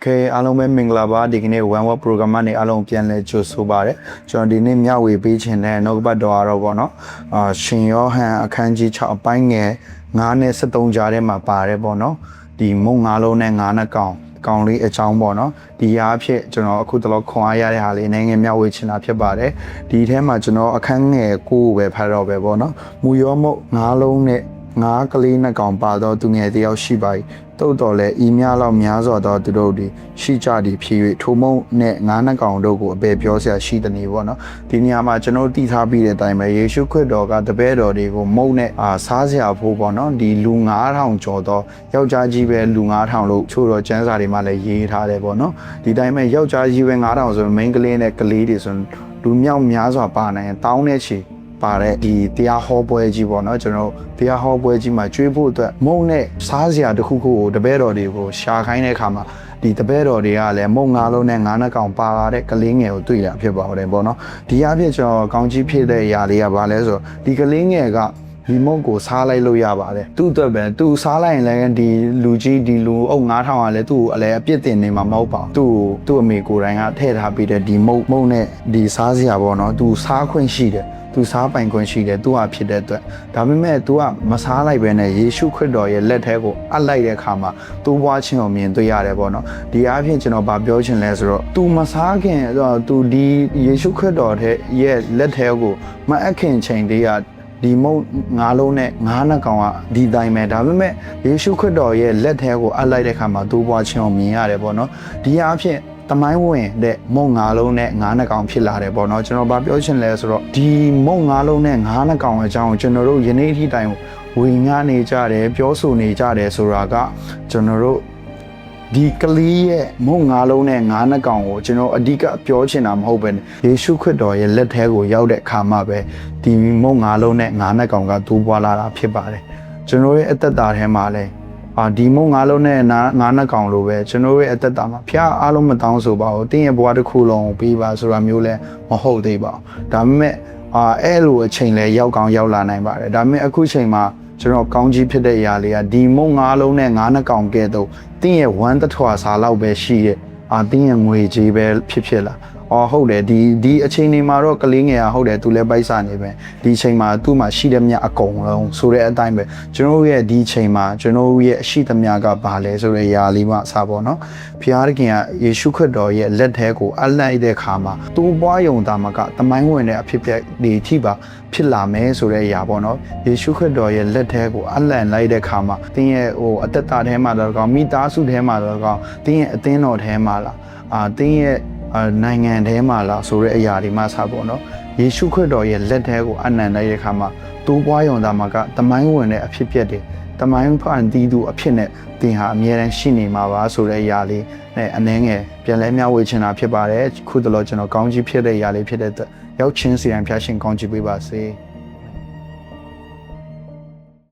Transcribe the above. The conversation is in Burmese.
Okay အားလုံးပဲမင်္ဂလာပါဒီကနေ့ one word program နဲ့အားလုံးပြန်လဲကြိုဆိုပါရစေကျွန်တော်ဒီနေ့မျှဝေပေးခြင်းတဲ့နောက်ကပတ်တော်ကတော့ပေါ့နော်ရှင်ယောဟန်အခန်းကြီး6အပိုင်းငယ်9နဲ့73ကြားထဲမှာပါတယ်ပေါ့နော်ဒီမုံ9လုံးနဲ့9နှစ်ကောင်လေးအကြောင်းပေါ့နော်ဒီအားဖြင့်ကျွန်တော်အခုတလောခွန်အားရတဲ့ဟာလေးနိုင်ငံမျှဝေချင်တာဖြစ်ပါတယ်ဒီထဲမှာကျွန်တော်အခန်းငယ်9ပဲဖတ်တော့ပဲပေါ့နော်မူယောမုတ်9လုံးနဲ့9ကလေးနှစ်ကောင်ပါတော့သူငယ်တယောက်ရှိပါ၏တိုးတော်လဲဤများလောက်များစွာသောသူတို့ဒီရှိကြသည်ဖြစ်၍ထိုမုံနဲ့9နှစ်ကောင်တို့ကိုအပေပြောစရာရှိတဲ့နေပေါ့နော်ဒီနေရာမှာကျွန်တော်တည်ထားပြီးတဲ့အတိုင်းပဲယေရှုခရစ်တော်ကတပည့်တော်တွေကိုမုံနဲ့စားစရာဖို့ပေါ့နော်ဒီလူ9000ကျော်သောယောက်ျားကြီးပဲလူ9000လို့ချို့တော့ကျမ်းစာတွေမှာလည်းရေးထားတယ်ပေါ့နော်ဒီတိုင်းပဲယောက်ျားကြီးပဲ9000ဆိုရင်မိန်းကလေးနဲ့ကလေးတွေဆိုရင်လူမြောက်များစွာပါနိုင်တောင်းတဲ့ချီပါတဲ့ဒီတရားဟောပွဲကြီးပေါ့နော်ကျွန်တော်တရားဟောပွဲကြီးမှာကျွေးဖို့အတွက်မုံနဲ့စားစရာတစ်ခုခုကိုတပည့်တော်တွေကိုရှာခိုင်းတဲ့အခါမှာဒီတပည့်တော်တွေကလည်းမုံ9လုံးနဲ့9နှစ်ကောင်ပါလာတဲ့ကလေးငယ်ကိုတွေ့ရဖြစ်ပါတယ်ပေါ့နော်ဒီအဖြစ်ကျွန်တော်ကောင်းကြီးဖြစ်တဲ့အရာလေးကဘာလဲဆိုတော့ဒီကလေးငယ်ကဒီမုံကိုစားလိုက်လို့ရပါတယ်သူ့အတွက်ပဲသူစားလိုက်ရင်လည်းဒီလူကြီးဒီလူအုပ်9000ကလည်းသူ့ကိုအလဲအပြစ်တင်နေမှာမဟုတ်ပါဘူးသူ့အမေကိုယ်တိုင်ကထည့်ထားပြီးတဲ့ဒီမုံနဲ့ဒီစားစရာပေါ့နော်သူစားခွင့်ရှိတယ်သူစားပိုင်ခွင့်ရှိတယ်သူဟာဖြစ်တဲ့အတွက်ဒါပေမဲ့ तू ကမစားလိုက်ပဲနဲ့ယေရှုခရစ်တော်ရဲ့လက်ထဲကိုအပ်လိုက်တဲ့အခါမှာသူ့ဘွားချင်းကိုမြင်တွေ့ရတယ်ပေါ့နော်ဒီအားဖြင့်ကျွန်တော်ဗာပြောချင်လဲဆိုတော့ तू မစားခင် तू ဒီယေရှုခရစ်တော်ရဲ့လက်ထဲကိုမအပ်ခင်ချိန်တည်းကဒီမုံ9လုံးနဲ့9နှစ်ကောင်ကဒီတိုင်းပဲဒါပေမဲ့ယေရှုခရစ်တော်ရဲ့လက်ထဲကိုအပ်လိုက်တဲ့အခါမှာသူ့ဘွားချင်းကိုမြင်ရတယ်ပေါ့နော်ဒီအားဖြင့်တမိုင်းဝင်တဲ့မုံ9လုံးနဲ့9နှစ်ကောင်ဖြစ်လာတယ်ပေါ့နော်ကျွန်တော်ဗာပြောချင်လဲဆိုတော့ဒီမုံ9လုံးနဲ့9နှစ်ကောင်အကြောင်းကျွန်တော်တို့ယနေ့အထိတိုင်ဝေငှနေကြတယ်ပြောဆိုနေကြတယ်ဆိုတာကကျွန်တော်တို့ဒီကလေးရဲ့မုံ9လုံးနဲ့9နှစ်ကောင်ကိုကျွန်တော်အဓိကပြောချင်တာမဟုတ်ပဲယေရှုခရစ်တော်ရဲ့လက်ထဲကိုရောက်တဲ့အခါမှာပဲဒီမုံ9လုံးနဲ့9နှစ်ကောင်ကတိုးပွားလာတာဖြစ်ပါတယ်ကျွန်တော်ရဲ့အသက်တာထဲမှာလဲဒီမုံ9လုံးနဲ့9နှစ်ကောင်လိုပဲကျွန်တော်ရဲ့အသက်တာမှာဖျားအားလုံးမတောင်းဆိုပါဘူးတင်းရဲ့ဘဝတစ်ခုလုံးကိုပြီးပါဆိုတာမျိုးလဲမဟုတ်သေးပါဘူးဒါပေမဲ့အဲ့လိုအချိန်လဲရောက်ကောင်းရောက်လာနိုင်ပါတယ်ဒါပေမဲ့အခုချိန်မှာကျွန်တော်ကောင်းကြီးဖြစ်တဲ့အရာလေးကဒီမုံ9လုံးနဲ့9နှစ်ကောင်ကဲတော့တင်းရဲ့ဝမ်းတထွာစာလောက်ပဲရှိရဲ့တင်းရဲ့ငွေကြေးပဲဖြစ်လာဟုတ်တယ်ဒီအချိန်နေမှာတော့ကလေးငယ်ဟုတ်တယ်သူလည်းပိုက်စားနေပဲဒီအချိန်မှာသူ့မှာရှိတဲ့မြတ်အကုန်လုံးဆိုတဲ့အတိုင်းပဲကျွန်တော်ရဲ့ဒီအချိန်မှာကျွန်တော်ရဲ့အရှိသမျှကဘာလဲဆိုတဲ့ຢာလေးမှအစားပေါ့နော်ဖျားသခင်ကယေရှုခရစ်တော်ရဲ့လက်ထဲကိုအပ်လိုက်တဲ့ခါမှာသူ့ဘွားယုံသားမှာကတမိုင်းဝင်တဲ့အဖြစ်တွေထိပါဖြစ်လာမယ်ဆိုတဲ့ຢာပေါ့နော်ယေရှုခရစ်တော်ရဲ့လက်ထဲကိုအလန့်လိုက်တဲ့ခါမှာတင်းရဲ့အသက်တာထဲမှာတော့ကောင်းမိသားစုထဲမှာတော့ကောင်းတင်းရဲ့အသင်းတော်ထဲမှာလားတင်းရဲ့နိုင်ငံထဲမှာလားဆိုတဲ့အရာတွေမှစပေါ့နော်ယေရှုခရစ်တော်ရဲ့လက်ထဲကိုအနံ့လိုက်တဲ့ခါမှာတိုးပွားယုံသားမှာကတမိုင်းဝင်တဲ့အဖြစ်ပြက်တွေတမိုင်းဖန်တီးသူအဖြစ်နဲ့သင်ဟာအမြဲတမ်းရှိနေမှာပါဆိုတဲ့အရာလေးနဲ့အနှဲငယ်ပြန်လဲမျှဝေချင်တာဖြစ်ပါတယ်ခုတလောကျွန်တော်ကောင်းကြီးဖြစ်တဲ့အရာလေးဖြစ်တဲ့အတွက်ရောက်ချင်းစီရင်ဖျားရှင်ကောင်းကြီးပေးပါစေ